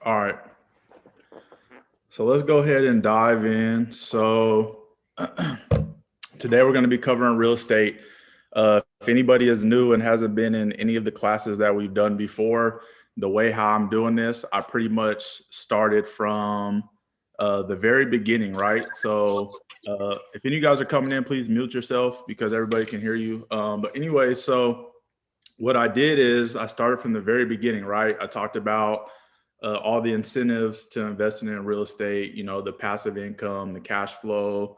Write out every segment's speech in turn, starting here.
All right. So let's go ahead and dive in. So today we're going to be covering real estate. If anybody is new and hasn't been in any of the classes that we've done before, the way how I'm doing this, I pretty much started from the very beginning, right? So if any of you guys are coming in, please mute yourself because everybody can hear you. But anyway, so what I did is I started from the very beginning, right? I talked about all the incentives to investing in real estate, you know, the passive income, the cash flow,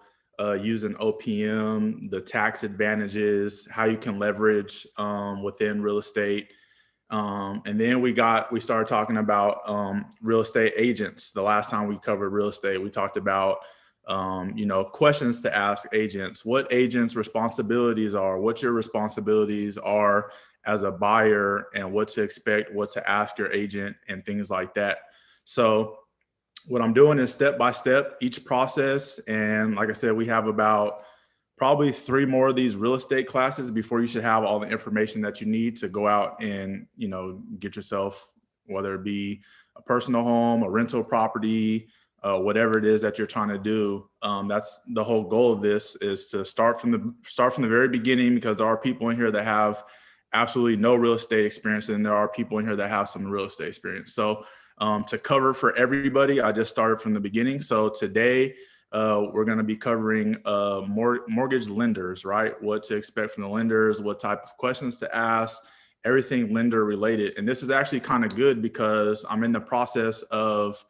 using OPM, the tax advantages, how you can leverage within real estate. And then we started talking about real estate agents. The last time we covered real estate, we talked about you know, questions to ask agents, what agents' responsibilities are, what your responsibilities are as a buyer, and what to expect, what to ask your agent, and things like that. So what I'm doing is step by step each process. And like I said, we have about probably 3 more of these real estate classes before you should have all the information that you need to go out and, you know, get yourself, whether it be a personal home, a rental property, whatever it is that you're trying to do. That's the whole goal of this, is to start from the very beginning, because there are people in here that have absolutely no real estate experience, and there are people in here that have some real estate experience. So to cover for everybody, I just started from the beginning. So today we're going to be covering mortgage lenders, right? What to expect from the lenders, what type of questions to ask, everything lender related. And this is actually kind of good because I'm in the process of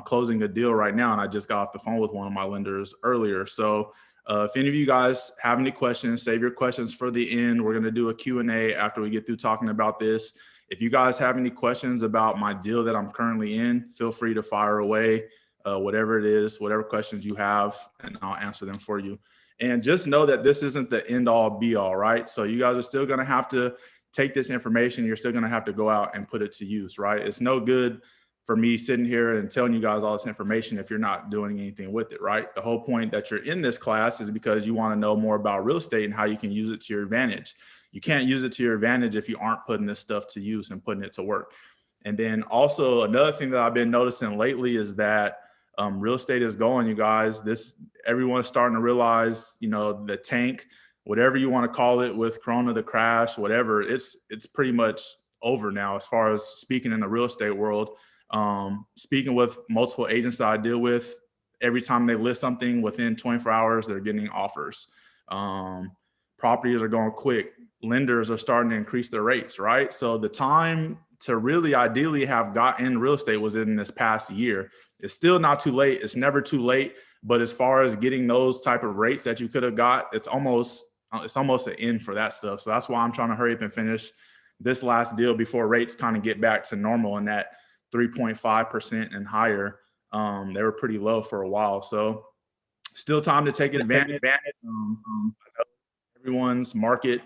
closing a deal right now, and I just got off the phone with one of my lenders earlier. So if any of you guys have any questions, save your questions for the end. We're going to do a Q&A after we get through talking about this. If you guys have any questions about my deal that I'm currently in, feel free to fire away, whatever it is, whatever questions you have, and I'll answer them for you. And just know that this isn't the end all be all, right? So you guys are still going to have to take this information. You're still going to have to go out and put it to use, right? It's no good for me sitting here and telling you guys all this information if you're not doing anything with it, right? The whole point that you're in this class is because you want to know more about real estate and how you can use it to your advantage. You can't use it to your advantage if you aren't putting this stuff to use and putting it to work. And then also another thing that I've been noticing lately is that real estate is going, you guys. Everyone's starting to realize, you know, the tank, whatever you want to call it, with Corona, the crash, whatever, it's pretty much over now as far as speaking in the real estate world. Speaking with multiple agents that I deal with, every time they list something, within 24 hours, they're getting offers. Properties are going quick. Lenders are starting to increase their rates, right? So the time to really ideally have gotten in real estate was in this past year. It's still not too late. It's never too late. But as far as getting those type of rates that you could have got, it's almost an end for that stuff. So that's why I'm trying to hurry up and finish this last deal before rates kind of get back to normal, and that 3.5% and higher. They were pretty low for a while. So still time to take advantage. Everyone's market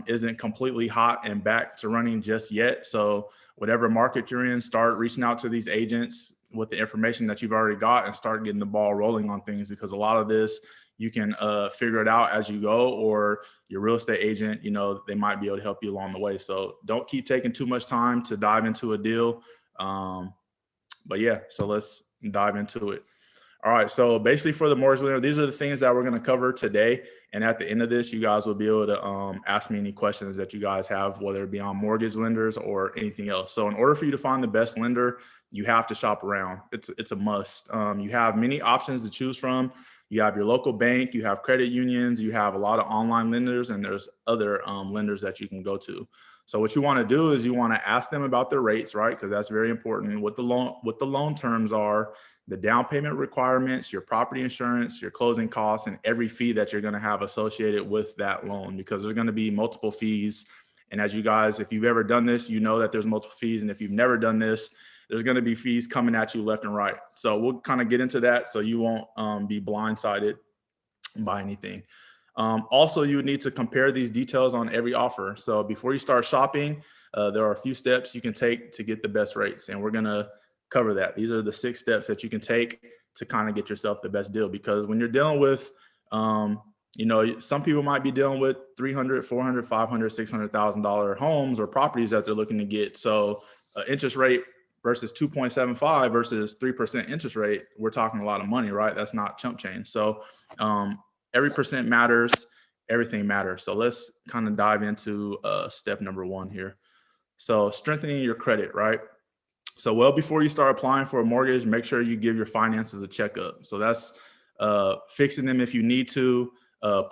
isn't completely hot and back to running just yet. So whatever market you're in, start reaching out to these agents with the information that you've already got and start getting the ball rolling on things, because a lot of this you can figure it out as you go, or your real estate agent, you know, they might be able to help you along the way. So don't keep taking too much time to dive into a deal. But yeah, so let's dive into it. All right, so basically for the mortgage lender, these are the things that we're going to cover today. And at the end of this, you guys will be able to ask me any questions that you guys have, whether it be on mortgage lenders or anything else. So in order for you to find the best lender, you have to shop around. It's a must. You have many options to choose from. You have your local bank, you have credit unions, you have a lot of online lenders, and there's other lenders that you can go to. So what you want to do is you want to ask them about their rates, right? Because that's very important. What the loan terms are, the down payment requirements, your property insurance, your closing costs, and every fee that you're going to have associated with that loan, because there's going to be multiple fees. And as you guys, if you've ever done this, you know that there's multiple fees. And if you've never done this, there's going to be fees coming at you left and right. So we'll kind of get into that so you won't be blindsided by anything. Also, you would need to compare these details on every offer. So before you start shopping, there are a few steps you can take to get the best rates, and we're going to cover that. These are the 6 steps that you can take to kind of get yourself the best deal. Because when you're dealing with, you know, some people might be dealing with $300,000, $400,000, $500,000, $600,000 homes or properties that they're looking to get. So interest rate versus 2.75 versus 3% interest rate, we're talking a lot of money, right? That's not chump change. So every percent matters, everything matters. So let's kind of dive into step number one here. So strengthening your credit, right? So well before you start applying for a mortgage, make sure you give your finances a checkup. So that's fixing them if you need to.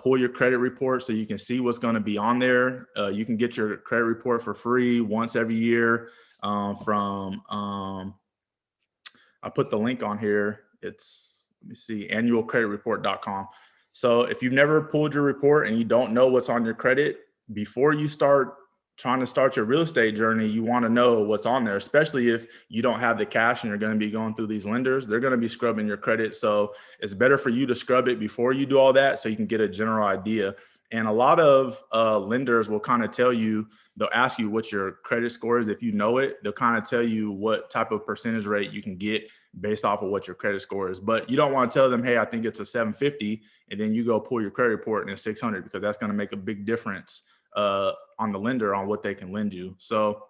Pull your credit report so you can see what's going to be on there. You can get your credit report for free once every year from, I put the link on here. It's, let me see, annualcreditreport.com. So if you've never pulled your report and you don't know what's on your credit, before you start trying to start your real estate journey, you want to know what's on there, especially if you don't have the cash and you're going to be going through these lenders. They're going to be scrubbing your credit. So it's better for you to scrub it before you do all that so you can get a general idea. And a lot of lenders will kind of tell you, they'll ask you what your credit score is. If you know it, they'll kind of tell you what type of percentage rate you can get based off of what your credit score is. But you don't want to tell them, hey, I think it's a 750, and then you go pull your credit report and it's 600, because that's going to make a big difference on the lender on what they can lend you. So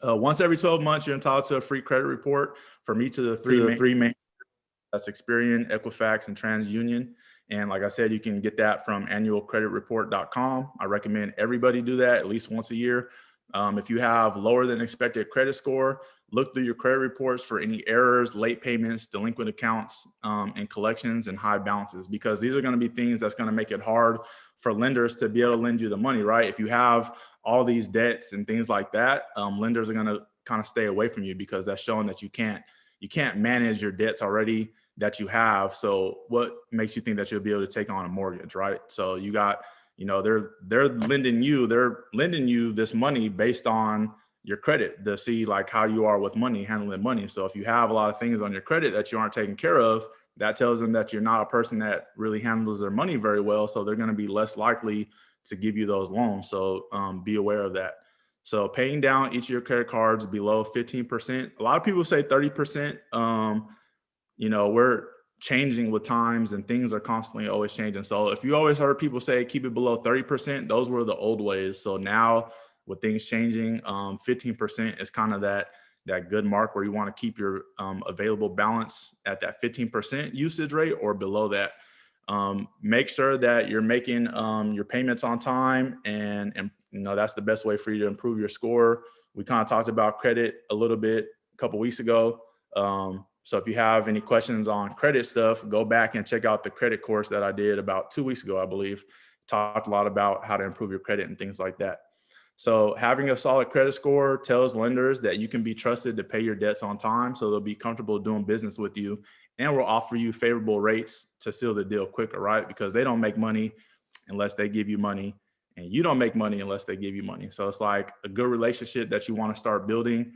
once every 12 months, you're entitled to a free credit report from each of the three main. That's Experian, Equifax, and TransUnion. And like I said, you can get that from annualcreditreport.com. I recommend everybody do that at least once a year. If you have lower than expected credit score, look through your credit reports for any errors, late payments, delinquent accounts, and collections and high balances, because these are going to be things that's going to make it hard for lenders to be able to lend you the money, right? If you have all these debts and things like that, lenders are going to kind of stay away from you, because that's showing that you can't manage your debts already that you have. So what makes you think that you'll be able to take on a mortgage, right? So you got, they're lending you this money based on your credit to see like how you are with money, handling money. So if you have a lot of things on your credit that you aren't taking care of, that tells them that you're not a person that really handles their money very well. So they're going to be less likely to give you those loans. So be aware of that. So paying down each of your credit cards below 15%. A lot of people say 30%. We're changing with times and things are constantly always changing. So if you always heard people say, keep it below 30%, those were the old ways. So now with things changing, 15% is kind of that good mark where you want to keep your available balance at that 15% usage rate or below that. Make sure that you're making your payments on time, and that's the best way for you to improve your score. We kind of talked about credit a little bit a couple weeks ago. So if you have any questions on credit stuff, go back and check out the credit course that I did about 2 weeks ago, I believe. Talked a lot about how to improve your credit and things like that. So having a solid credit score tells lenders that you can be trusted to pay your debts on time, so they'll be comfortable doing business with you and will offer you favorable rates to seal the deal quicker, right? Because they don't make money unless they give you money, and you don't make money unless they give you money. So it's like a good relationship that you want to start building.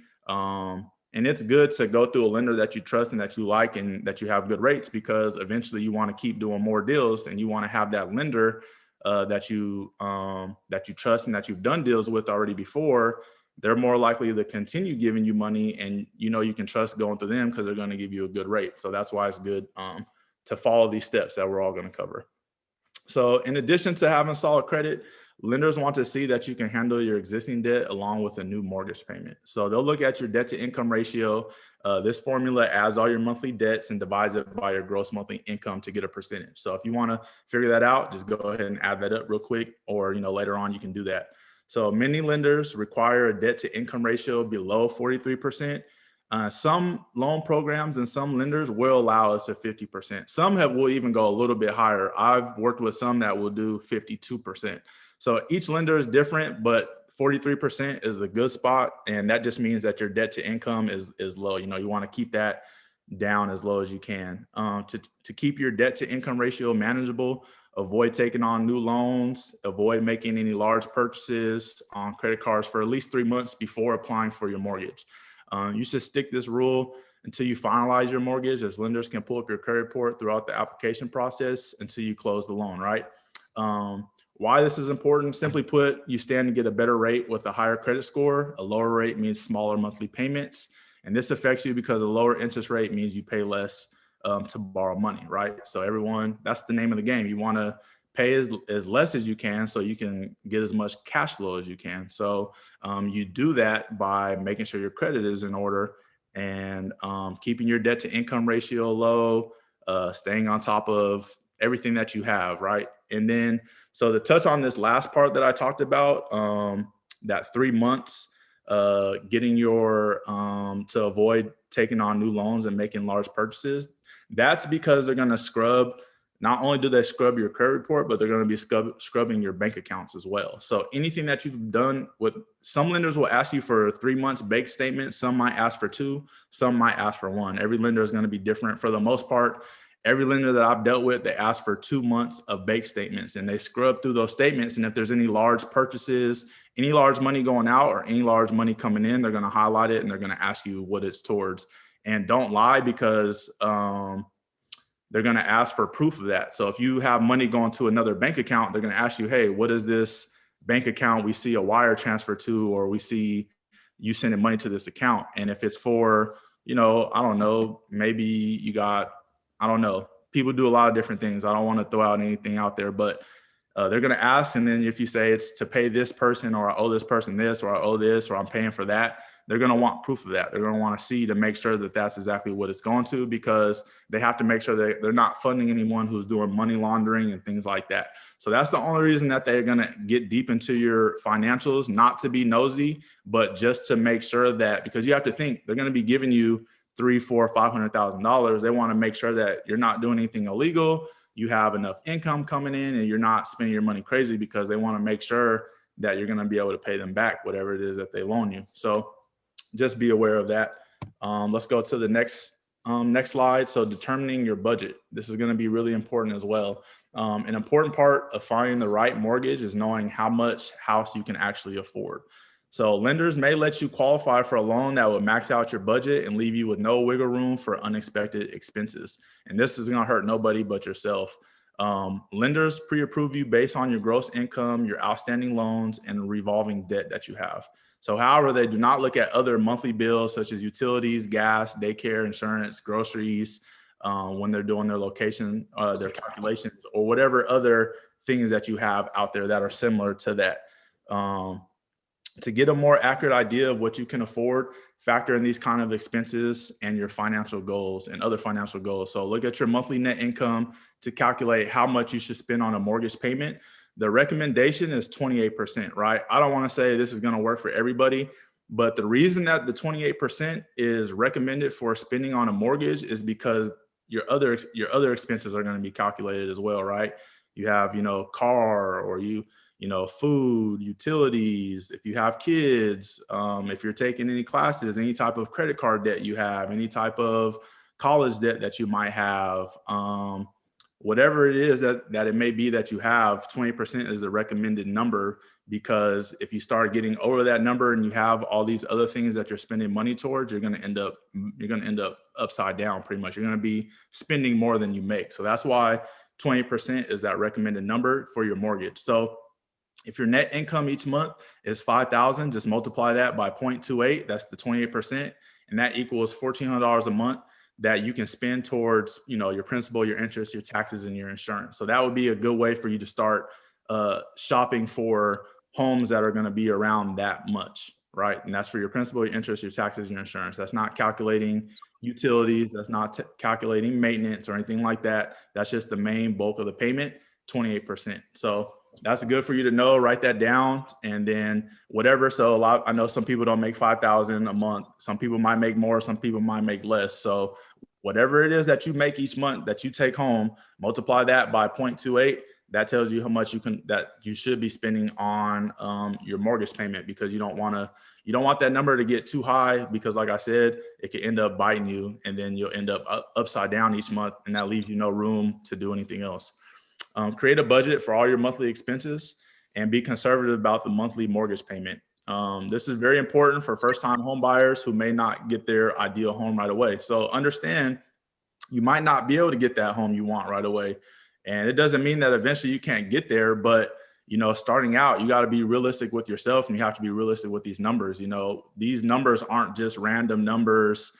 And it's good to go through a lender that you trust and that you like and that you have good rates, because eventually you want to keep doing more deals, and you want to have that lender that you trust and that you've done deals with already before. They're more likely to continue giving you money, and you can trust going through them because they're going to give you a good rate. So that's why it's good to follow these steps that we're all going to cover. So in addition to having solid credit, lenders want to see that you can handle your existing debt along with a new mortgage payment. So they'll look at your debt to income ratio. This formula adds all your monthly debts and divides it by your gross monthly income to get a percentage. So if you want to figure that out, just go ahead and add that up real quick, or later on you can do that. So many lenders require a debt to income ratio below 43%. Some loan programs and some lenders will allow us to 50%. Some will even go a little bit higher. I've worked with some that will do 52%. So each lender is different, but 43% is the good spot. And that just means that your debt to income is low. You want to keep that down as low as you can. To keep your debt to income ratio manageable, avoid taking on new loans, avoid making any large purchases on credit cards for at least 3 months before applying for your mortgage. You should stick this rule until you finalize your mortgage, as lenders can pull up your credit report throughout the application process until you close the loan, right? Why this is important: simply put, you stand to get a better rate with a higher credit score. A lower rate means smaller monthly payments. And this affects you because a lower interest rate means you pay less to borrow money, right? So everyone, that's the name of the game. You want to pay as less as you can so you can get as much cash flow as you can. So you do that by making sure your credit is in order and keeping your debt to income ratio low, staying on top of everything that you have, right? And then, so to touch on this last part that I talked about, that 3 months, getting your, to avoid taking on new loans and making large purchases, that's because they're going to scrub. Not only do they scrub your credit report, but they're going to be scrubbing your bank accounts as well. So anything that you've done with, some lenders will ask you for 3 months bank statement. Some might ask for 2, some might ask for 1. Every lender is going to be different. For the most part, every lender that I've dealt with, they ask for 2 months of bank statements, and they scrub through those statements. And if there's any large purchases, any large money going out or any large money coming in, they're going to highlight it and they're going to ask you what it's towards. And don't lie, because they're going to ask for proof of that. So if you have money going to another bank account, they're going to ask you, hey, what is this bank account we see a wire transfer to, or we see you sending money to this account? And if it's for, I don't know, maybe you got, I don't know, people do a lot of different things. I don't want to throw out anything out there, but they're going to ask. And then if you say it's to pay this person, or I owe this person this, or I owe this, or I'm paying for that, they're going to want proof of that. They're going to want to see, to make sure that that's exactly what it's going to, because they have to make sure that they're not funding anyone who's doing money laundering and things like that. So that's the only reason that they're going to get deep into your financials, not to be nosy, but just to make sure that, because you have to think, they're going to be giving you $300,000, $400,000, $500,000. They want to make sure that you're not doing anything illegal. You have enough income coming in and you're not spending your money crazy, because they want to make sure that you're going to be able to pay them back whatever it is that they loan you. So just be aware of that. Let's go to the next slide. So determining your budget. This is going to be really important as well. An important part of finding the right mortgage is knowing how much house you can actually afford. So lenders may let you qualify for a loan that would max out your budget and leave you with no wiggle room for unexpected expenses. And this is going to hurt nobody but yourself. Lenders pre-approve you based on your gross income, your outstanding loans, and revolving debt that you have. So however, they do not look at other monthly bills such as utilities, gas, daycare, insurance, groceries, when they're doing their location, their calculations, or whatever other things that you have out there that are similar to that. To get a more accurate idea of what you can afford, factor in these kind of expenses and your financial goals and other financial goals. So look at your monthly net income to calculate how much you should spend on a mortgage payment. The recommendation is 28%, right? I don't want to say this is going to work for everybody, but the reason that the 28% is recommended for spending on a mortgage is because your other expenses are going to be calculated as well, right? You have, car, or food, utilities, if you have kids, if you're taking any classes, any type of credit card debt you have, any type of college debt that you might have, whatever it is that it may be that you have, 20% is the recommended number, because if you start getting over that number and you have all these other things that you're spending money towards, you're going to end up upside down pretty much. You're going to be spending more than you make. So that's why 20% is that recommended number for your mortgage. So if your net income each month is $5,000, just multiply that by 0.28. That's the 28%. And that equals $1,400 a month that you can spend towards, your principal, your interest, your taxes, and your insurance. So that would be a good way for you to start shopping for homes that are going to be around that much, right? And that's for your principal, your interest, your taxes, and your insurance. That's not calculating utilities. That's not calculating maintenance or anything like that. That's just the main bulk of the payment, 28%. So that's good for you to know. Write that down, and then whatever. So I know some people don't make $5,000 a month. Some people might make more. Some people might make less. So whatever it is that you make each month that you take home, multiply that by 0.28. That tells you how much that you should be spending on your mortgage payment, because you don't want that number to get too high, because like I said, it could end up biting you, and then you'll end up upside down each month, and that leaves you no room to do anything else. Create a budget for all your monthly expenses and be conservative about the monthly mortgage payment. This is very important for first-time home buyers who may not get their ideal home right away. So understand, you might not be able to get that home you want right away. And it doesn't mean that eventually you can't get there, but starting out, you got to be realistic with yourself, and you have to be realistic with these numbers. These numbers aren't just random numbers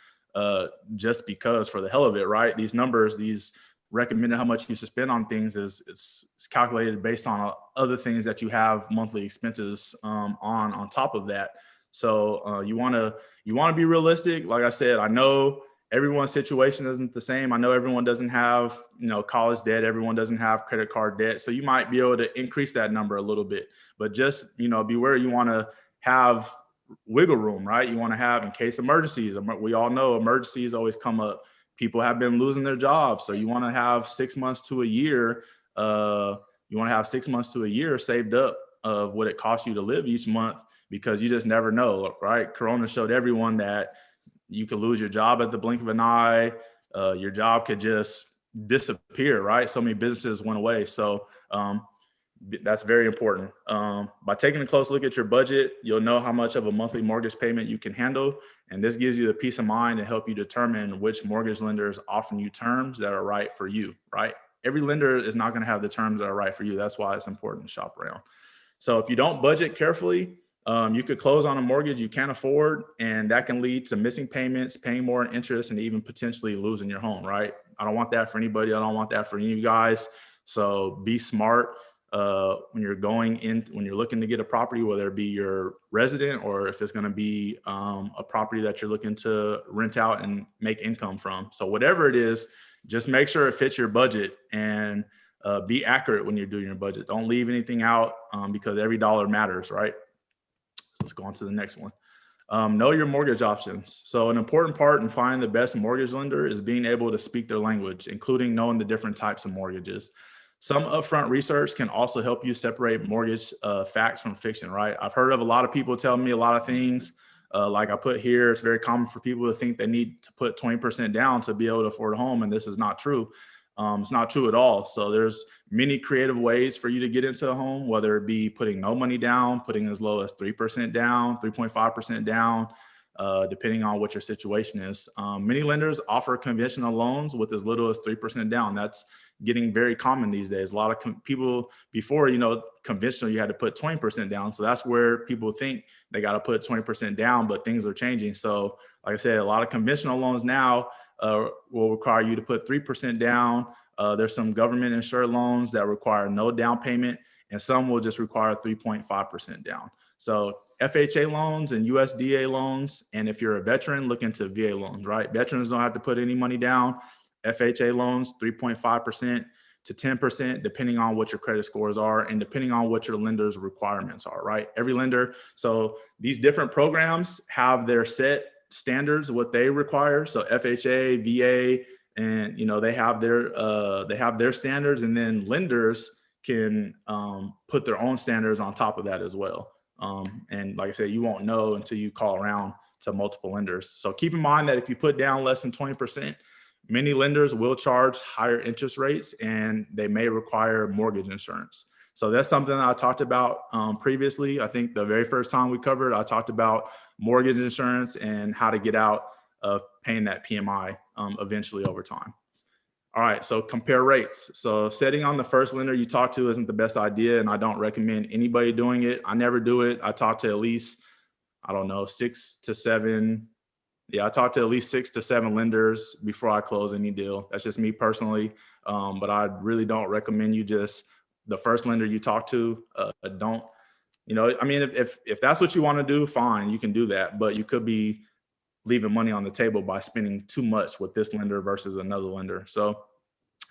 just because for the hell of it, right? These numbers, these recommended how much you should spend on things it's calculated based on other things that you have monthly expenses on top of that. So you want to be realistic. Like I said, I know everyone's situation isn't the same. I know everyone doesn't have, college debt. Everyone doesn't have credit card debt. So you might be able to increase that number a little bit, but just, beware. You want to have wiggle room, right? You want to have in case emergencies. We all know emergencies always come up. People have been losing their jobs. So you want to have 6 months to a year. You want to have 6 months to a year saved up of what it costs you to live each month, because you just never know, right? Corona showed everyone that you could lose your job at the blink of an eye. Your job could just disappear, right? So many businesses went away. So that's very important. By taking a close look at your budget, you'll know how much of a monthly mortgage payment you can handle. And this gives you the peace of mind to help you determine which mortgage lender is offering you terms that are right for you, right? Every lender is not going to have the terms that are right for you. That's why it's important to shop around. So if you don't budget carefully, you could close on a mortgage you can't afford, and that can lead to missing payments, paying more in interest, and even potentially losing your home, right? I don't want that for anybody. I don't want that for any of you guys. So be smart when you're when you're looking to get a property, whether it be your resident or if it's going to be a property that you're looking to rent out and make income from. So whatever it is, just make sure it fits your budget, and be accurate when you're doing your budget. Don't leave anything out because every dollar matters, right? Let's go on to the next one. Know your mortgage options. So an important part in finding the best mortgage lender is being able to speak their language, including knowing the different types of mortgages. Some upfront research can also help you separate mortgage facts from fiction, right? I've heard of a lot of people telling me a lot of things. Like I put here, it's very common for people to think they need to put 20% down to be able to afford a home, and this is not true. It's not true at all. So there's many creative ways for you to get into a home, whether it be putting no money down, putting as low as 3% down, 3.5% down, depending on what your situation is. Many lenders offer conventional loans with as little as 3% down. That's getting very common these days. A lot of people before, conventional, you had to put 20% down. So that's where people think they got to put 20% down, but things are changing. So like I said, a lot of conventional loans now will require you to put 3% down. There's some government insured loans that require no down payment, and some will just require 3.5% down. So FHA loans and USDA loans, and if you're a veteran, look into VA loans, right? Veterans don't have to put any money down. FHA loans, 3.5% to 10%, depending on what your credit scores are and depending on what your lender's requirements are, right? Every lender. So these different programs have their set standards, what they require. So FHA, VA, and they have their standards, and then lenders can put their own standards on top of that as well. And like I said, you won't know until you call around to multiple lenders. So keep in mind that if you put down less than 20%, many lenders will charge higher interest rates, and they may require mortgage insurance. So that's something I talked about previously. I think the very first time we covered, I talked about mortgage insurance and how to get out of paying that PMI eventually over time. All right, so compare rates. So setting on the first lender you talk to isn't the best idea, and I don't recommend anybody doing it. I never do it. I talk to at least, I don't know, 6 to 7. Yeah, I talk to at least 6 to 7 lenders before I close any deal. That's just me personally. But I really don't recommend you just the first lender you talk to. Don't, I mean, if that's what you want to do, fine, you can do that. But you could be leaving money on the table by spending too much with this lender versus another lender. So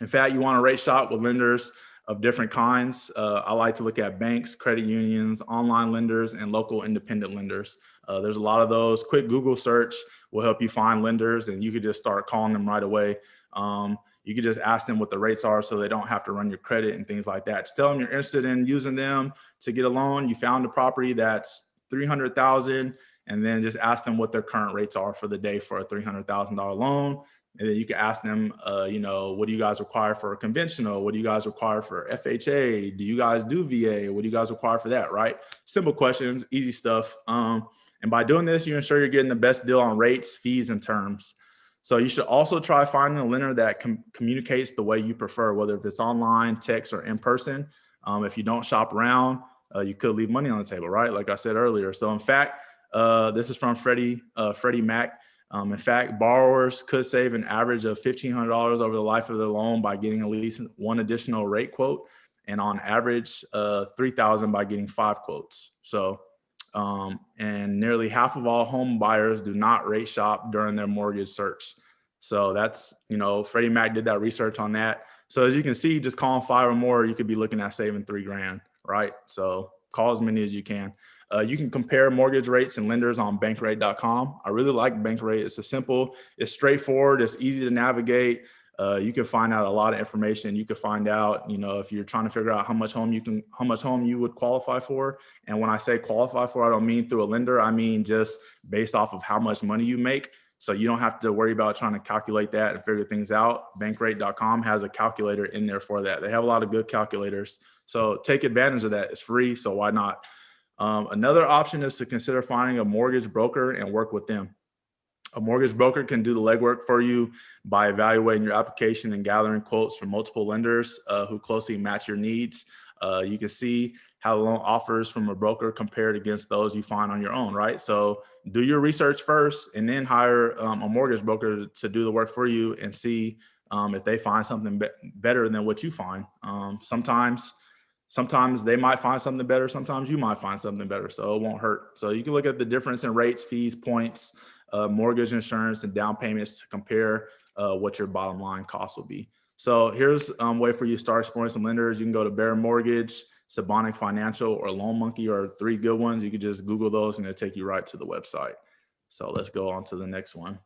in fact, you want to rate shop with lenders of different kinds. I like to look at banks, credit unions, online lenders, and local independent lenders. There's a lot of those. Quick Google search will help you find lenders, and you could just start calling them right away. You could just ask them what the rates are so they don't have to run your credit and things like that. Just tell them you're interested in using them to get a loan. You found a property that's $300,000, and then just ask them what their current rates are for the day for a $300,000 loan. And then you can ask them, what do you guys require for a conventional? What do you guys require for FHA? Do you guys do VA? What do you guys require for that, right? Simple questions, easy stuff. And by doing this, you ensure you're getting the best deal on rates, fees, and terms. So you should also try finding a lender that communicates the way you prefer, whether if it's online, text, or in person. If you don't shop around, you could leave money on the table, right? Like I said earlier. So in fact, this is from Freddie Mac. In fact, borrowers could save an average of $1,500 over the life of their loan by getting at least one additional rate quote, and on average, $3,000 by getting 5 quotes. So And nearly half of all home buyers do not rate shop during their mortgage search. So that's, Freddie Mac did that research on that. So as you can see, just calling 5 or more, you could be looking at saving $3,000, right? So call as many as you can. You can compare mortgage rates and lenders on bankrate.com. I really like Bankrate. It's straightforward, it's easy to navigate. You can find out a lot of information. You can find out, if you're trying to figure out how much home you would qualify for. And when I say qualify for, I don't mean through a lender. I mean just based off of how much money you make. So you don't have to worry about trying to calculate that and figure things out. Bankrate.com has a calculator in there for that. They have a lot of good calculators. So take advantage of that. It's free, so why not? Another option is to consider finding a mortgage broker and work with them. A mortgage broker can do the legwork for you by evaluating your application and gathering quotes from multiple lenders who closely match your needs. You can see how the loan offers from a broker compared against those you find on your own, right? So do your research first and then hire a mortgage broker to do the work for you and see if they find something better than what you find. Sometimes they might find something better. Sometimes you might find something better. So it won't hurt. So you can look at the difference in rates, fees, points, mortgage insurance, and down payments to compare what your bottom line cost will be. So here's a way for you to start exploring some lenders. You can go to Bear Mortgage, Sabonic Financial, or Loan Monkey are 3 good ones. You can just Google those and it'll take you right to the website. So let's go on to the next one.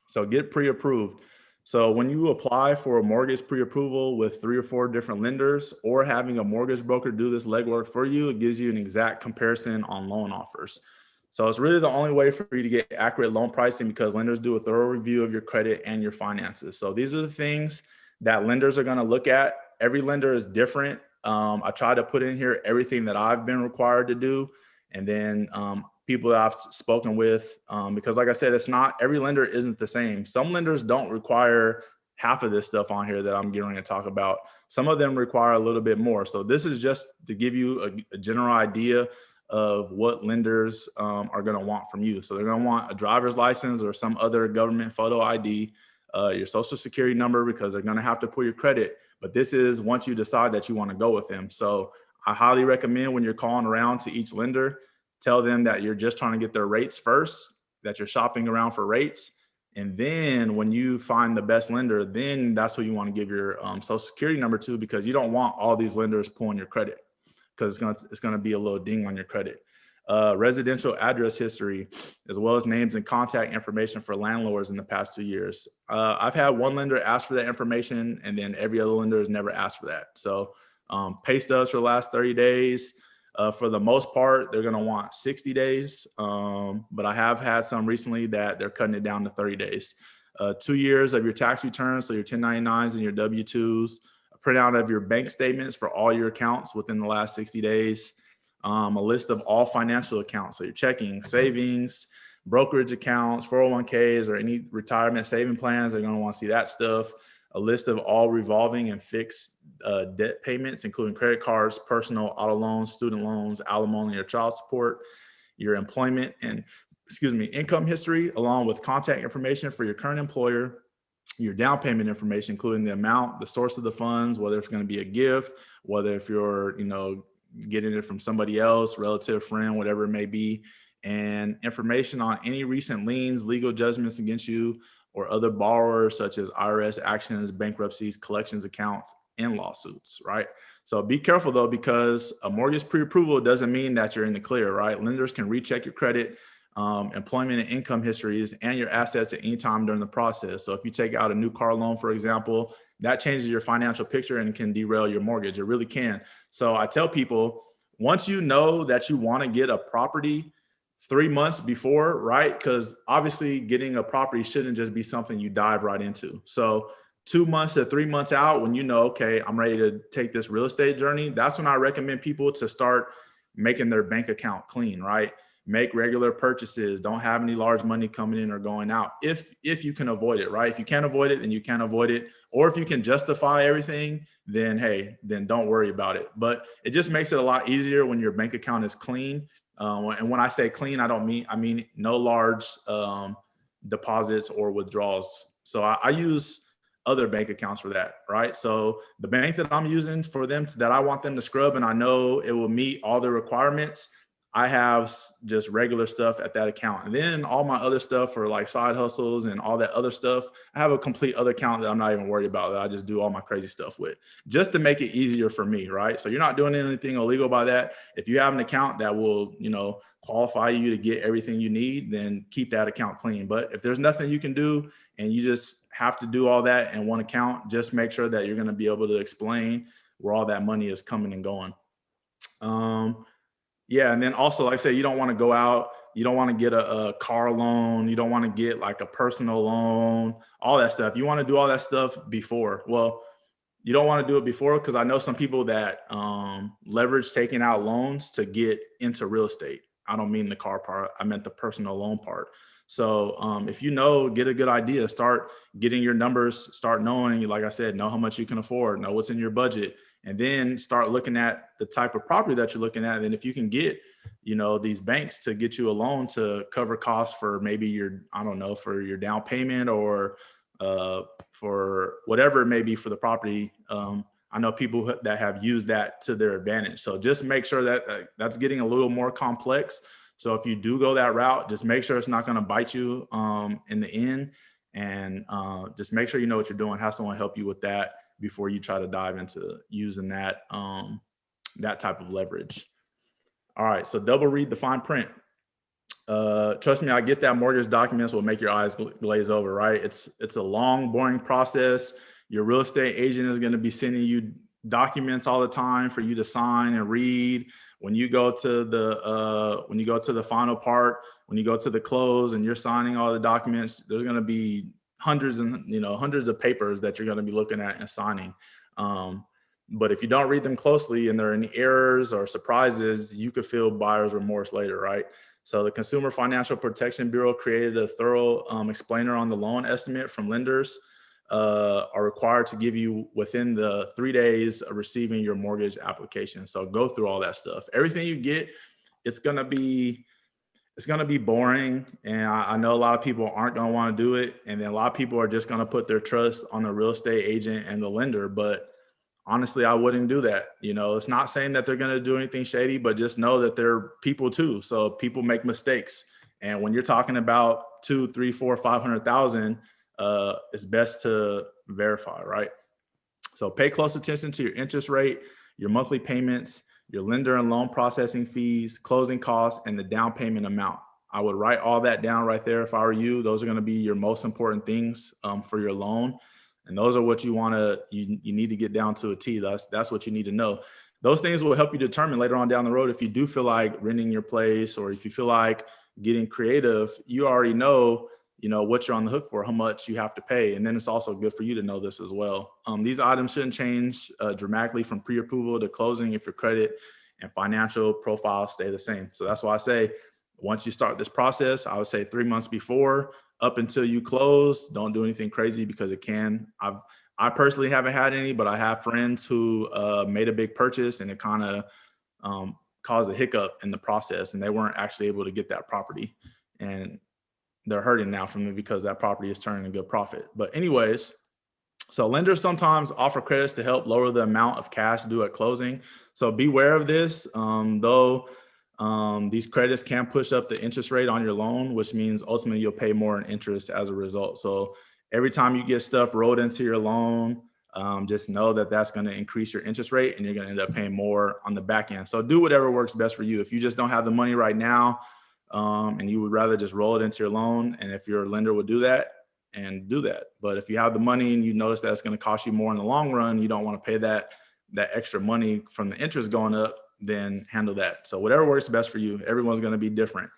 So get pre-approved. So when you apply for a mortgage pre-approval with 3 or 4 different lenders or having a mortgage broker do this legwork for you, it gives you an exact comparison on loan offers. So it's really the only way for you to get accurate loan pricing because lenders do a thorough review of your credit and your finances. So these are the things that lenders are going to look at. Every lender is different. I try to put in here everything that I've been required to do. And then people that I've spoken with, because like I said, every lender isn't the same. Some lenders don't require half of this stuff on here that I'm going to talk about. Some of them require a little bit more. So this is just to give you a general idea of what lenders are going to want from you. So they're going to want a driver's license or some other government photo ID, your social security number, because they're going to have to pull your credit. But this is once you decide that you want to go with them. So I highly recommend when you're calling around to each lender, tell them that you're just trying to get their rates first, that you're shopping around for rates. And then when you find the best lender, then that's who you want to give your social security number to, because you don't want all these lenders pulling your credit, because it's going to be a little ding on your credit. Residential address history, as well as names and contact information for landlords in the past 2 years. I've had one lender ask for that information, and then every other lender has never asked for that. So pay stubs for the last 30 days. For the most part, they're going to want 60 days. But I have had some recently that they're cutting it down to 30 days. 2 years of your tax returns, so your 1099s and your W-2s, a printout of your bank statements for all your accounts within the last 60 days, a list of all financial accounts, so your checking, savings, brokerage accounts, 401ks, or any retirement saving plans. They're going to want to see that stuff. A list of all revolving and fixed debt payments, including credit cards, personal auto loans, student loans, alimony or child support, your employment and income history, along with contact information for your current employer, your down payment information, including the amount, the source of the funds, whether it's going to be a gift, whether if you're, getting it from somebody else, relative, friend, whatever it may be, and information on any recent liens, legal judgments against you or other borrowers, such as IRS actions, bankruptcies, collections accounts, and lawsuits, right? So be careful though, because a mortgage pre-approval doesn't mean that you're in the clear, right? Lenders can recheck your credit, employment and income histories, and your assets at any time during the process. So if you take out a new car loan, for example, that changes your financial picture and can derail your mortgage. It really can. So I tell people, once you know that you want to get a property 3 months before, right? Because obviously getting a property shouldn't just be something you dive right into. So 2 months to 3 months out, when you know, okay, I'm ready to take this real estate journey, that's when I recommend people to start making their bank account clean, right? Make regular purchases. Don't have any large money coming in or going out. If you can avoid it, right? If you can't avoid it, then you can't avoid it. Or if you can justify everything, then hey, then don't worry about it. But it just makes it a lot easier when your bank account is clean. And when I say clean, I mean no large deposits or withdrawals. So I use other bank accounts for that, right? So the bank that I'm using for them that I want them to scrub, and I know it will meet all the requirements, I have just regular stuff at that account. And then all my other stuff for like side hustles and all that other stuff, I have a complete other account that I'm not even worried about, that I just do all my crazy stuff with, just to make it easier for me, right? So you're not doing anything illegal by that. If you have an account that will, qualify you to get everything you need, then keep that account clean. But if there's nothing you can do and you just have to do all that in one account, just make sure that you're going to be able to explain where all that money is coming and going. Yeah, and then also, like I said, you don't want to go out, you don't want to get a car loan, you don't want to get like a personal loan, all that stuff. You want to do all that stuff before. Well, you don't want to do it before, because I know some people that leverage taking out loans to get into real estate. I don't mean the car part, I meant the personal loan part. So if get a good idea, start getting your numbers, start knowing, like I said, know how much you can afford, know what's in your budget, and then start looking at the type of property that you're looking at. And then if you can get, these banks to get you a loan to cover costs for maybe for your down payment, or for whatever it may be for the property. I know people that have used that to their advantage. So just make sure that that's getting a little more complex. So if you do go that route, just make sure it's not going to bite you in the end, and just make sure you know what you're doing. Have someone help you with that before you try to dive into using that that type of leverage. All right, so double read the fine print. Trust me, I get that mortgage documents will make your eyes glaze over, right? It's a long, boring process. Your real estate agent is going to be sending you documents all the time for you to sign and read. When you go to the final part, when you go to the close and you're signing all the documents, there's going to be hundreds of papers that you're going to be looking at and signing. But if you don't read them closely and there are any errors or surprises, you could feel buyer's remorse later, right? So the Consumer Financial Protection Bureau created a thorough explainer on the loan estimate from lenders are required to give you within the 3 days of receiving your mortgage application. So go through all that stuff. Everything you get, it's gonna be boring, and I know a lot of people aren't gonna want to do it, and then a lot of people are just gonna put their trust on the real estate agent and the lender. But honestly, I wouldn't do that. It's not saying that they're going to do anything shady, but just know that they're people too. So people make mistakes. And when you're talking about 2, 3, 4, 500,000, it's best to verify, right? So pay close attention to your interest rate, your monthly payments, your lender and loan processing fees, closing costs, and the down payment amount. I would write all that down right there if I were you. Those are going to be your most important things for your loan. And those are what you need to get down to a T. That's what you need to know. Those things will help you determine later on down the road, if you do feel like renting your place, or if you feel like getting creative, you already know what you're on the hook for, how much you have to pay. And then it's also good for you to know this as well. These items shouldn't change dramatically from pre-approval to closing if your credit and financial profile stay the same. So that's why I say, once you start this process, I would say 3 months before, up until you close, don't do anything crazy, because it can. I personally haven't had any, but I have friends who made a big purchase and it kind of caused a hiccup in the process, and they weren't actually able to get that property, and they're hurting now from it because that property is turning a good profit. But anyways, so lenders sometimes offer credits to help lower the amount of cash due at closing. So beware of this, though. These credits can push up the interest rate on your loan, which means ultimately you'll pay more in interest as a result. So every time you get stuff rolled into your loan, just know that that's going to increase your interest rate, and you're going to end up paying more on the back end. So do whatever works best for you. If you just don't have the money right now, and you would rather just roll it into your loan, and if your lender would do that, and do that. But if you have the money and you notice that it's going to cost you more in the long run, you don't want to pay that extra money from the interest going up, then handle that. So whatever works best for you. Everyone's going to be different.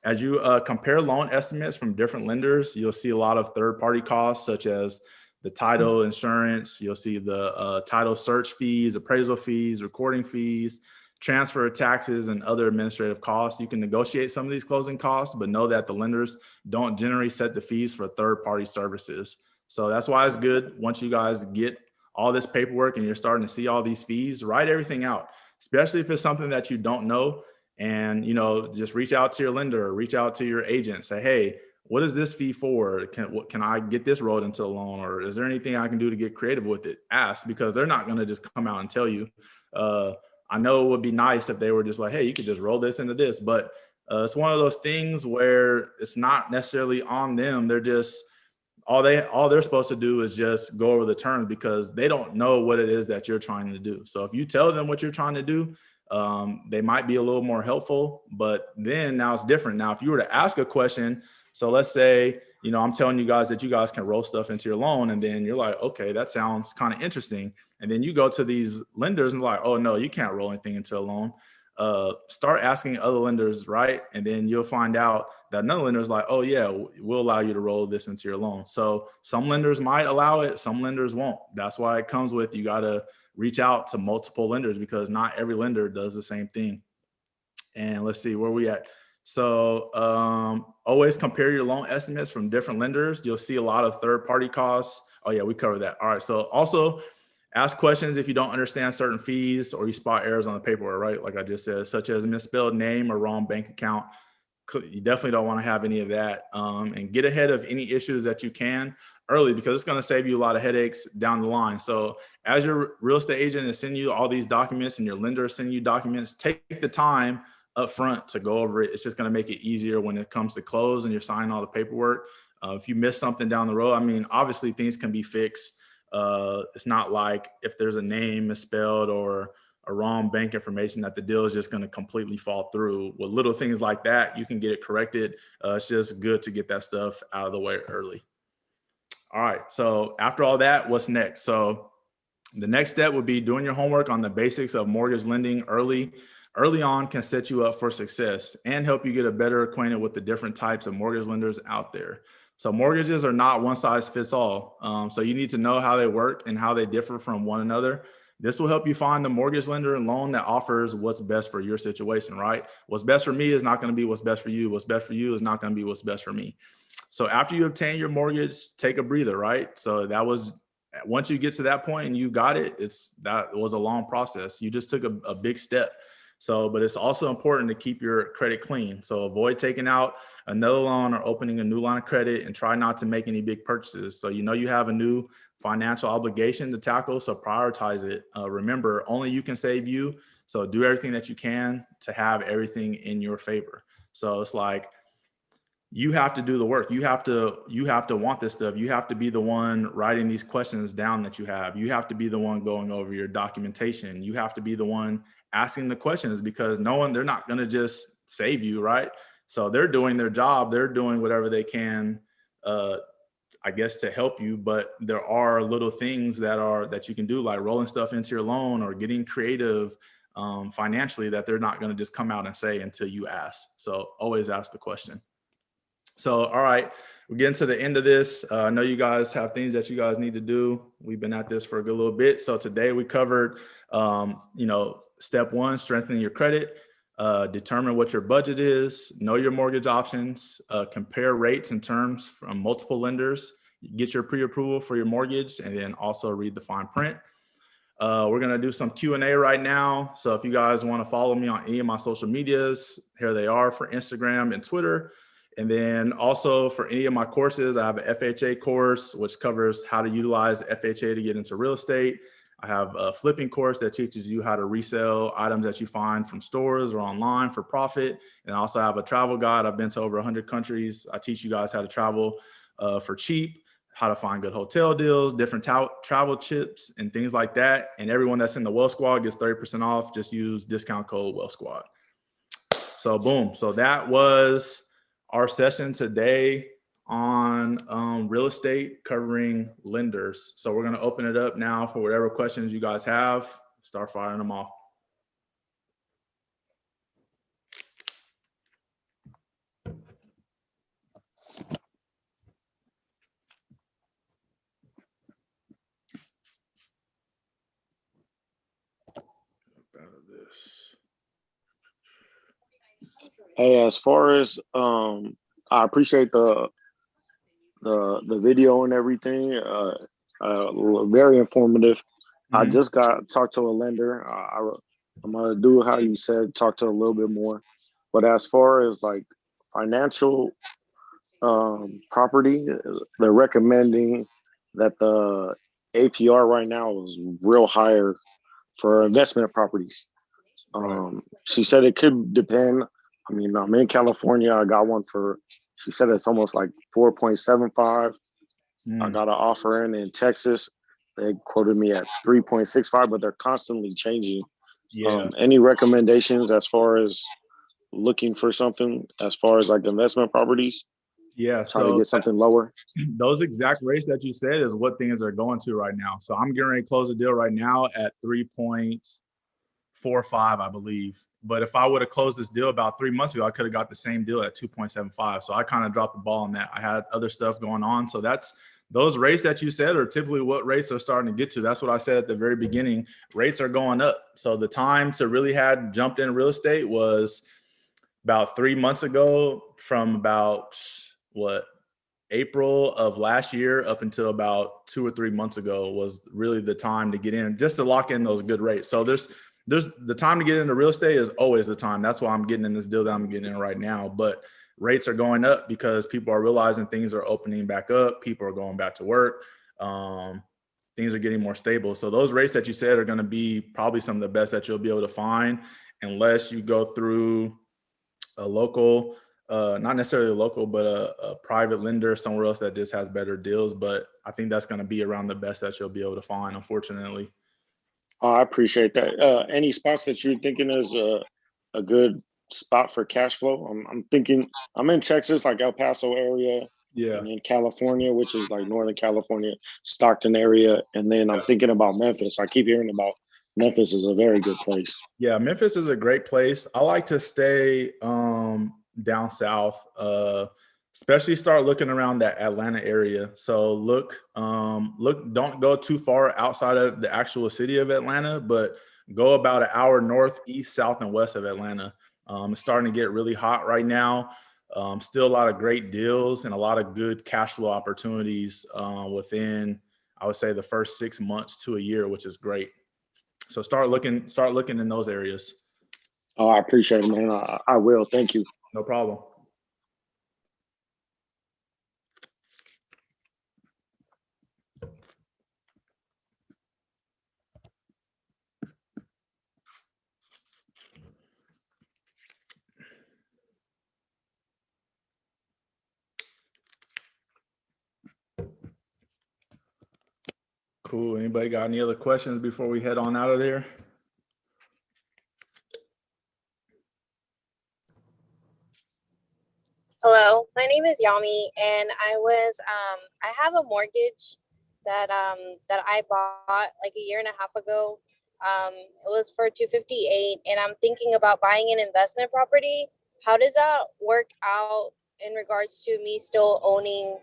As you compare loan estimates from different lenders, you'll see a lot of third-party costs, such as the title insurance. You'll see the title search fees, appraisal fees, recording fees, transfer taxes, and other administrative costs. You can negotiate some of these closing costs, but know that the lenders don't generally set the fees for third-party services. So that's why it's good, once you guys get all this paperwork and you're starting to see all these fees, write everything out, especially if it's something that you don't know. And, just reach out to your lender, or reach out to your agent, say, hey, what is this fee for? Can I get this rolled into a loan? Or is there anything I can do to get creative with it? Ask, because they're not going to just come out and tell you. I know it would be nice if they were just like, hey, you could just roll this into this, but it's one of those things where it's not necessarily on them. They're just all they're supposed to do is just go over the terms because they don't know what it is that you're trying to do. So if you tell them what you're trying to do, they might be a little more helpful, but then now it's different. Now, if you were to ask a question, so let's say, I'm telling you guys that you guys can roll stuff into your loan, and then you're like, okay, that sounds kind of interesting. And then you go to these lenders and like, oh no, you can't roll anything into a loan. Start asking other lenders, right? And then you'll find out that another lender is like, oh yeah, we'll allow you to roll this into your loan. So some lenders might allow it, some lenders won't. That's why it comes with, you got to reach out to multiple lenders because not every lender does the same thing. And let's see where we at. So always compare your loan estimates from different lenders. You'll see a lot of third-party costs. Oh yeah, we covered that. All right, so also ask questions if you don't understand certain fees or you spot errors on the paperwork, right? Like I just said, such as a misspelled name or wrong bank account. You definitely don't want to have any of that. And get ahead of any issues that you can early because it's going to save you a lot of headaches down the line. So as your real estate agent is sending you all these documents and your lender is sending you documents, take the time up front to go over it. It's just going to make it easier when it comes to close and you're signing all the paperwork. If you miss something down the road, I mean, obviously things can be fixed. It's not like if there's a name misspelled or a wrong bank information that the deal is just going to completely fall through. With little things like that, you can get it corrected. It's just good to get that stuff out of the way early. All right, so after all that, what's next? So the next step would be doing your homework on the basics of mortgage lending early on can set you up for success and help you get a better acquainted with the different types of mortgage lenders out there. So mortgages are not one size fits all. So you need to know how they work and how they differ from one another. This will help you find the mortgage lender and loan that offers what's best for your situation, right? What's best for me is not going to be what's best for you. What's best for you is not going to be what's best for me. So after you obtain your mortgage, take a breather, right? So that was, once you get to that point and you got it, that was a long process. You just took a big step. So, but it's also important to keep your credit clean. So avoid taking out another loan or opening a new line of credit and try not to make any big purchases. So, you have a new financial obligation to tackle, so prioritize it. Remember, only you can save you. So do everything that you can to have everything in your favor. So it's like, you have to do the work. You have to want this stuff. You have to be the one writing these questions down that you have. You have to be the one going over your documentation. You have to be the one asking the questions because they're not going to just save you, right? So they're doing their job. They're doing whatever they can, I guess, to help you. But there are little things that you can do, like rolling stuff into your loan or getting creative financially, that they're not going to just come out and say until you ask. So always ask the question. So, all right, we're getting to the end of this. I know you guys have things that you guys need to do. We've been at this for a good little bit. So today we covered, step one, strengthening your credit, determine what your budget is, know your mortgage options, compare rates and terms from multiple lenders, get your pre-approval for your mortgage, and then also read the fine print. We're going to do some Q&A right now. So if you guys want to follow me on any of my social medias, here they are for Instagram and Twitter. And then also for any of my courses, I have an FHA course, which covers how to utilize FHA to get into real estate. I have a flipping course that teaches you how to resell items that you find from stores or online for profit. And I also have a travel guide. I've been to over 100 countries. I teach you guys how to travel for cheap, how to find good hotel deals, different travel chips and things like that. And everyone that's in the Wealth Squad gets 30% off. Just use discount code Wealth Squad. So boom. So that was our session today on real estate covering lenders. So we're going to open it up now for whatever questions you guys have. Start firing them off. Hey, as far as I appreciate the video and everything. Very informative. Mm-hmm. I just talked to a lender. I'm gonna do how you said, talk to a little bit more. But as far as like financial property, they're recommending that the APR right now is real higher for investment properties. Right. She said it could depend. I mean, I'm in California. I got one for. She said it's almost like 4.75. I Mm, got an offer in Texas. They quoted me at 3.65, but they're constantly changing. yeah. Any recommendations as far as looking for something, as far as like investment properties, Yeah. trying to So get something lower? those exact rates that you said is what things are going to right now. So I'm getting ready to close a deal right now at 3.45, I believe. But if I would have closed this deal about 3 months ago, I could have got the same deal at 2.75. So I kind of dropped the ball on that. I had other stuff going on. So that's those rates that you said are typically what rates are starting to get to. That's what I said at the very beginning. Rates are going up. So the time to really had jumped in real estate was about 3 months ago, from about what, April of last year up until about 2 or 3 months ago was really the time to get in, just to lock in those good rates. So there's the time to get into real estate is always the time. That's why I'm getting in this deal that I'm getting in right now. But rates are going up because people are realizing things are opening back up. People are going back to work. Um, Things are getting more stable. So those rates that you said are going to be probably some of the best that you'll be able to find, unless you go through a local, not necessarily a local, but a private lender somewhere else that just has better deals. But I think that's going to be around the best that you'll be able to find, unfortunately. Oh, I appreciate that. Any spots that you're thinking is a good spot for cash flow? I'm thinking I'm in Texas, like El Paso area, Yeah. and then California, which is like Northern California, Stockton area, and then I'm thinking about Memphis. I keep hearing about Memphis is a very good place. Yeah, Memphis is a great place. I like to stay down south, especially start looking around that Atlanta area. So look, don't go too far outside of the actual city of Atlanta, but go about an hour north, east, south, and west of Atlanta. It's starting to get really hot right now. Still a lot of great deals and a lot of good cash flow opportunities within, I would say, the first 6 months to a year, which is great. So start looking in those areas. Oh, I appreciate it, man. I will. Thank you. No problem. Cool. Anybody got any other questions before we head on out of there? Hello, my name is Yami, and I have a mortgage that I bought like a year and a half ago. It was for 258, and I'm thinking about buying an investment property. How does that work out in regards to me still owning,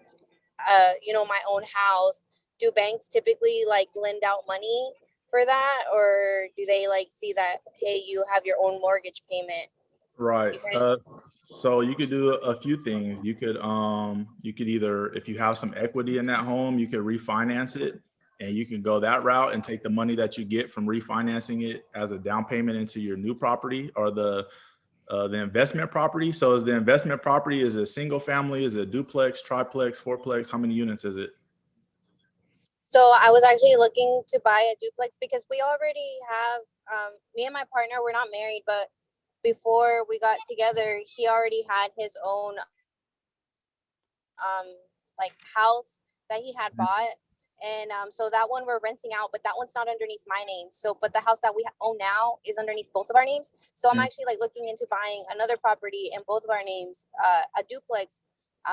my own house? Do banks typically like lend out money for that, or do they like see that, hey, you have your own mortgage payment? Right. You can So you could do a few things. You could either, if you have some equity in that home, you could refinance it, and you can go that route and take the money that you get from refinancing it as a down payment into your new property, or the investment property. So is the investment property, is it a single family, is it a duplex, triplex, fourplex? How many units is it? So I was actually looking to buy a duplex because we already have, me and my partner, we're not married, but before we got together, he already had his own like house that he had bought. And so that one we're renting out, but that one's not underneath my name. So, but the house that we own now is underneath both of our names. So I'm actually like looking into buying another property in both of our names, a duplex,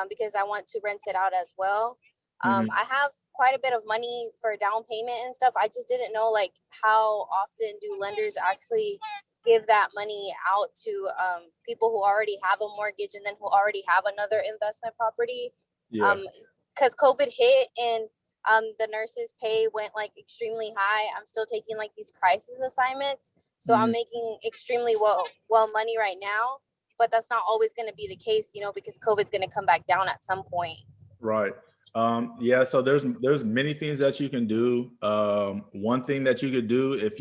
because I want to rent it out as well. Mm-hmm. I have quite a bit of money for down payment and stuff. I just didn't know like how often do lenders actually give that money out to people who already have a mortgage and then who already have another investment property. Yeah. Because COVID hit and the nurses' pay went like extremely high. I'm still taking like these crisis assignments, so Mm-hmm. I'm making extremely well money right now. But that's not always going to be the case, because COVID's going to come back down at some point. Right. Yeah. So there's many things that you can do. One thing that you could do, if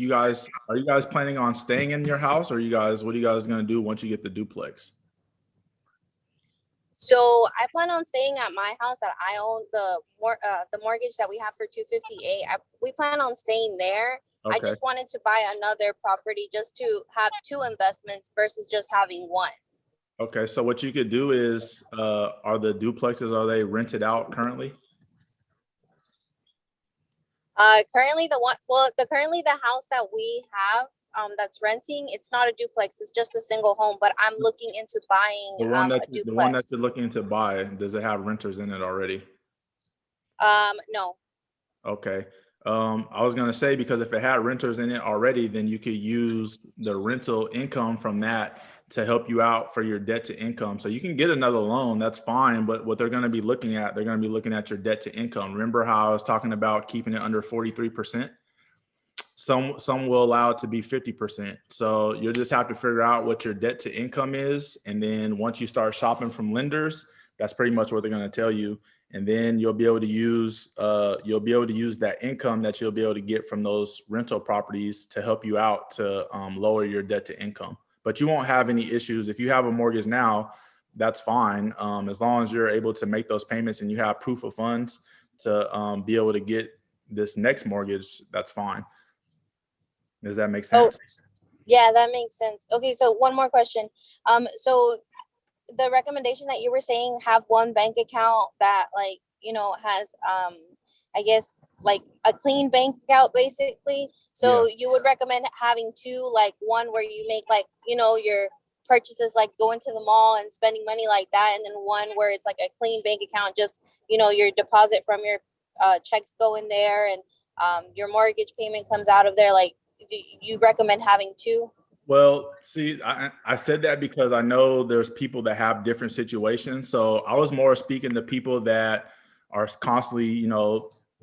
are you guys planning on staying in your house, or what are you guys going to do once you get the duplex? So I plan on staying at my house that I own, the mortgage that we have for 258. We plan on staying there, I Okay. just wanted to buy another property just to have two investments versus just having one. Okay. So what you could do is, are the duplexes, are they rented out currently? Currently currently the house that we have that's renting, it's not a duplex, it's just a single home, but I'm looking into buying a The one that you're duplex. looking to buy, does it have renters in it already? No. Okay. I was gonna say, because if it had renters in it already, then you could use the rental income from that to help you out for your debt to income. So you can get another loan, that's fine. But what they're gonna be looking at, they're gonna be looking at your debt to income. Remember how I was talking about keeping it under 43%? Some will allow it to be 50%. So you'll just have to figure out what your debt to income is. And then once you start shopping from lenders, that's pretty much what they're going to tell you. And then you'll be able to use that income that you'll be able to get from those rental properties to help you out to lower your debt to income. But you won't have any issues if you have a mortgage now. That's fine, as long as you're able to make those payments and you have proof of funds to be able to get this next mortgage. That's fine. Does that make Oh, sense? yeah, that makes sense. Okay, so one more question. So the recommendation that you were saying, have one bank account that, like, has I guess like a clean bank account basically. Yeah. So you would recommend having two, like one where you make, like, your purchases, like going to the mall and spending money like that, and then one where it's like a clean bank account, just your deposit from your checks go in there, and your mortgage payment comes out of there. Like, do you recommend having two? Well, see, I said that because I know there's people that have different situations. So I was more speaking to people that are constantly,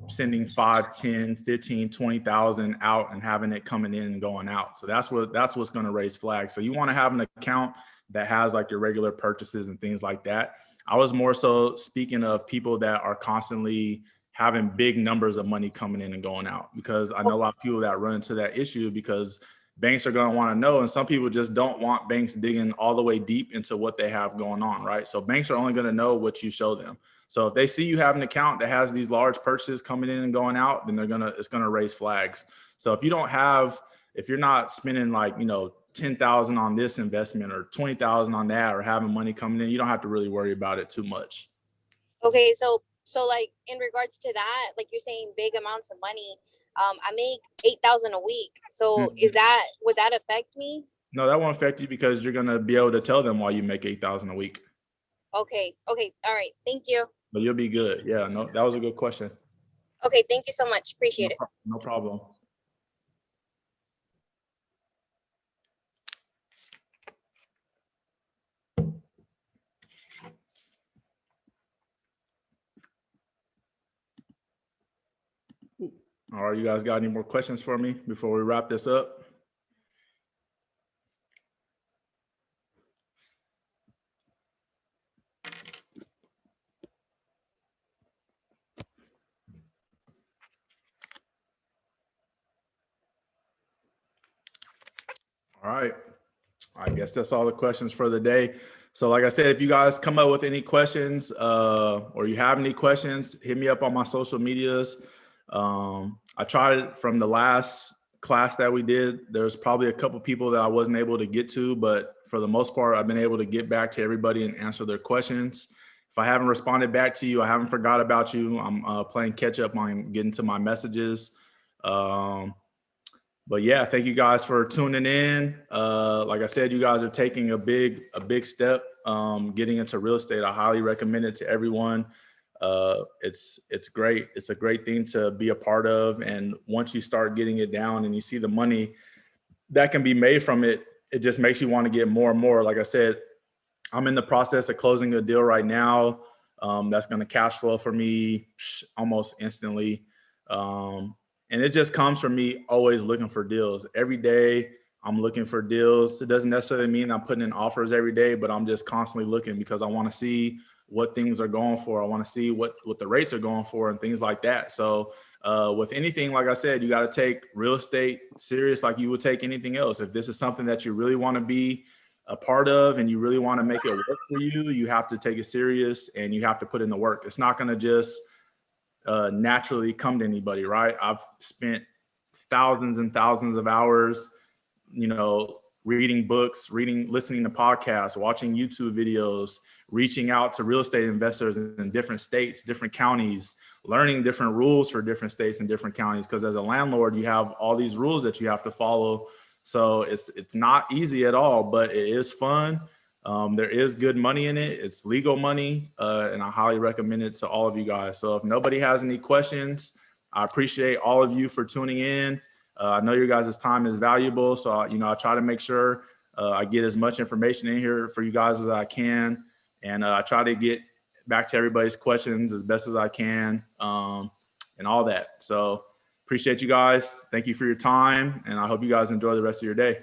sending 5, 10, 15, 20,000 out and having it coming in and going out. So that's what's going to raise flags. So you want to have an account that has like your regular purchases and things like that. I was more so speaking of people that are constantly having big numbers of money coming in and going out, because I know a lot of people that run into that issue because banks are going to want to know. And some people just don't want banks digging all the way deep into what they have going on, right? So banks are only going to know what you show them. So if they see you have an account that has these large purchases coming in and going out, then it's going to raise flags. So if you're not spending like, 10,000 on this investment or 20,000 on that, or having money coming in, you don't have to really worry about it too much. Okay, so like in regards to that, like you're saying big amounts of money. I make 8,000 a week. So would that affect me? No, that won't affect you because you're going to be able to tell them why you make 8,000 a week. Okay. All right. Thank you. But you'll be good. Yeah, no, that was a good question. Okay, thank you so much. Appreciate it. No problem. All right, you guys got any more questions for me before we wrap this up? All right. I guess that's all the questions for the day. So like I said, if you guys come up with any questions or you have any questions, hit me up on my social medias. I tried from the last class that we did. There's probably a couple people that I wasn't able to get to, but for the most part, I've been able to get back to everybody and answer their questions. If I haven't responded back to you, I haven't forgot about you. I'm playing catch up on getting to my messages. But yeah, thank you guys for tuning in. Like I said, you guys are taking a big step getting into real estate. I highly recommend it to everyone. It's great. It's a great thing to be a part of. And once you start getting it down and you see the money that can be made from it, it just makes you want to get more and more. Like I said, I'm in the process of closing a deal right now. That's going to cash flow for me almost instantly. And it just comes from me always looking for deals. Every day I'm looking for deals. It doesn't necessarily mean I'm putting in offers every day, but I'm just constantly looking because I want to see what things are going for. I want to see what the rates are going for and things like that. So with anything, like I said, you got to take real estate serious like you would take anything else. If this is something that you really want to be a part of and you really want to make it work for you, you have to take it serious and you have to put in the work. It's not going to just naturally come to anybody, right? I've spent thousands and thousands of hours, you know, reading books, listening to podcasts, watching YouTube videos, reaching out to real estate investors in different states, different counties, learning different rules for different states and different counties. Because as a landlord, you have all these rules that you have to follow. So it's not easy at all, but it is fun. There is good money in it. It's legal money, and I highly recommend it to all of you guys. So if nobody has any questions, I appreciate all of you for tuning in. I know your guys' time is valuable, so I try to make sure I get as much information in here for you guys as I can, and I try to get back to everybody's questions as best as I can, and all that. So appreciate you guys. Thank you for your time, and I hope you guys enjoy the rest of your day.